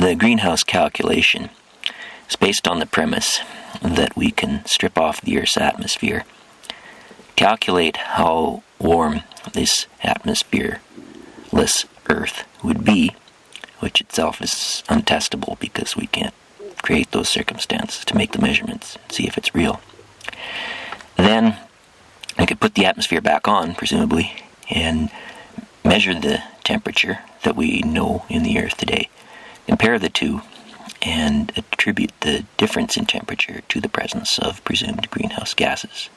the greenhouse calculation is based on the premise that we can strip off the Earth's atmosphere, calculate how warm this atmosphere-less Earth would be, which itself is untestable because we can't create those circumstances to make the measurements and see if it's real. Then we could put the atmosphere back on, presumably, and measure the temperature that we know in the Earth today, compare the two, and attribute the difference in temperature to the presence of presumed greenhouse gases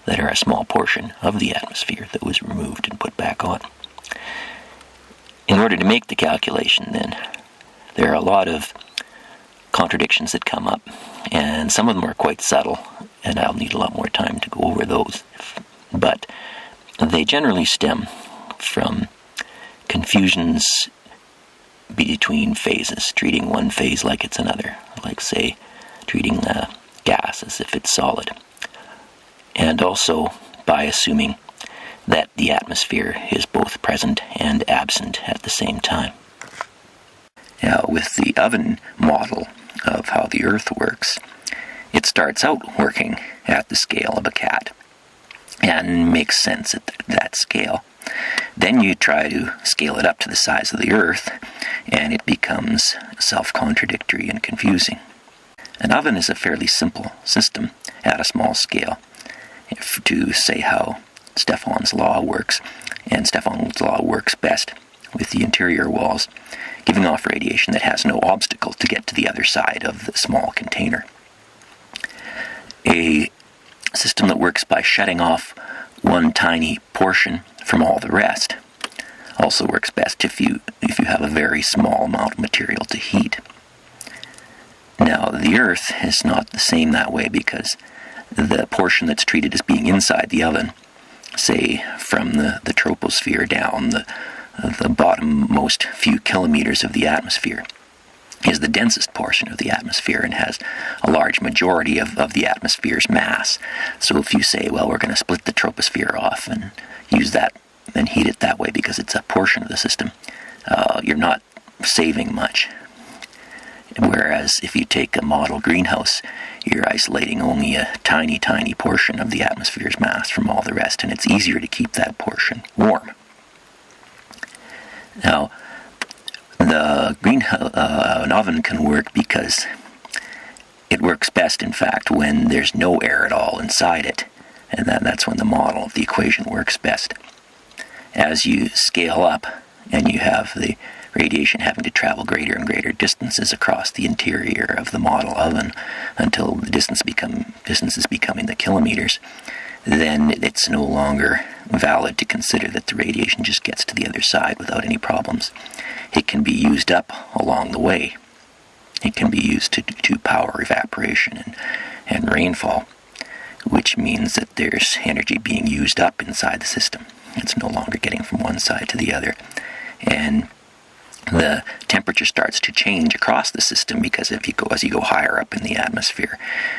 that are a small portion of the atmosphere that was removed and put back on. In order to make the calculation, then, there are a lot of contradictions that come up, and some of them are quite subtle, and I'll need a lot more time to go over those. But they generally stem from confusions between phases, treating one phase like it's another, like, say, treating a gas as if it's solid, and also by assuming that the atmosphere is both present and absent at the same time. Now, with the oven model of how the Earth works, it starts out working at the scale of a cat and makes sense at that scale. Then you try to scale it up to the size of the Earth, and it becomes self-contradictory and confusing. An oven is a fairly simple system at a small scale. To say how Stefan's law works, and Stefan's law works best with the interior walls giving off radiation that has no obstacle to get to the other side of the small container. A system that works by shutting off one tiny portion from all the rest also works best if you have a very small amount of material to heat. Now, the Earth is not the same that way, because the portion that's treated as being inside the oven, say from the troposphere down, the bottommost few kilometers of the atmosphere, is the densest portion of the atmosphere and has a large majority of the atmosphere's mass. So if you say, well, we're going to split the troposphere off and use that and heat it that way because it's a portion of the system, you're not saving much. Whereas if you take a model greenhouse, you're isolating only a tiny, tiny portion of the atmosphere's mass from all the rest, and it's easier to keep that portion warm. Now, an oven can work because it works best, in fact, when there's no air at all inside it, and that's when the model of the equation works best. As you scale up and you have the radiation having to travel greater and greater distances across the interior of the model oven until the distance is becoming the kilometers, then it's no longer valid to consider that the radiation just gets to the other side without any problems. It can be used up along the way. It can be used to power evaporation and rainfall, which means that there's energy being used up inside the system. It's no longer getting from one side to the other. And the temperature starts to change across the system, because as you go higher up in the atmosphere,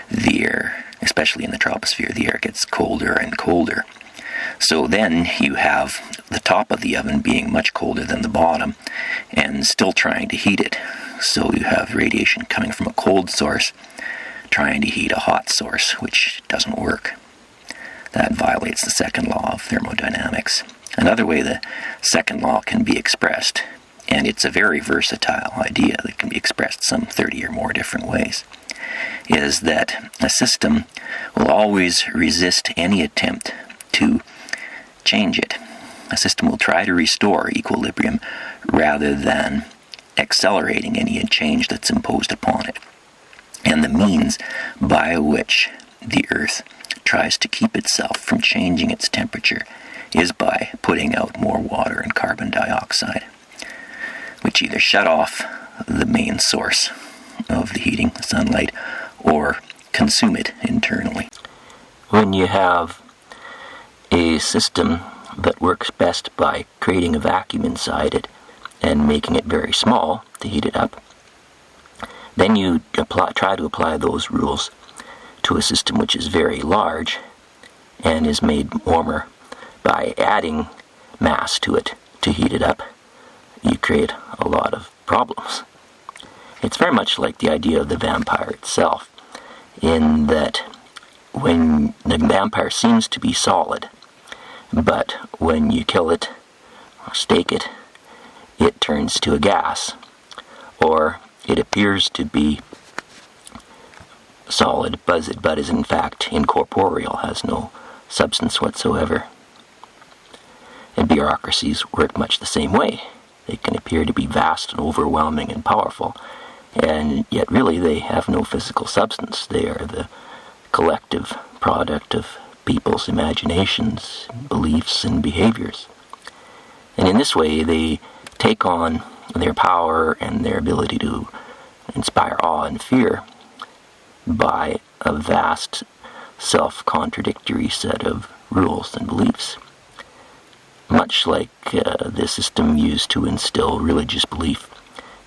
the air, especially in the troposphere, the air gets colder and colder. So then you have the top of the oven being much colder than the bottom and still trying to heat it. So you have radiation coming from a cold source trying to heat a hot source, which doesn't work. That violates the second law of thermodynamics. Another way the second law can be expressed, and it's a very versatile idea that can be expressed some 30 or more different ways, is that a system will always resist any attempt to change it. A system will try to restore equilibrium rather than accelerating any change that's imposed upon it. And the means by which the Earth tries to keep itself from changing its temperature is by putting out more water and carbon dioxide, which either shut off the main source of the heating, the sunlight, or consume it internally. When you have a system that works best by creating a vacuum inside it and making it very small to heat it up, then you try to apply those rules to a system which is very large and is made warmer by adding mass to it to heat it up. You create a lot of problems. It's very much like the idea of the vampire itself, in that when the vampire seems to be solid, but when you kill it or stake it, it turns to a gas, or it appears to be solid, but is in fact incorporeal, has no substance whatsoever. And bureaucracies work much the same way. They can appear to be vast and overwhelming and powerful, and yet really they have no physical substance. They are the collective product of people's imaginations, beliefs, and behaviors. And in this way, they take on their power and their ability to inspire awe and fear by a vast self-contradictory set of rules and beliefs, much like the system used to instill religious belief,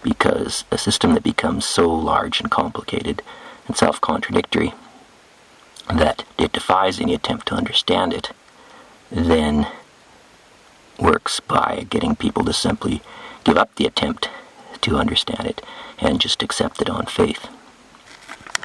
because a system that becomes so large and complicated and self-contradictory that it defies any attempt to understand it, then works by getting people to simply give up the attempt to understand it and just accept it on faith.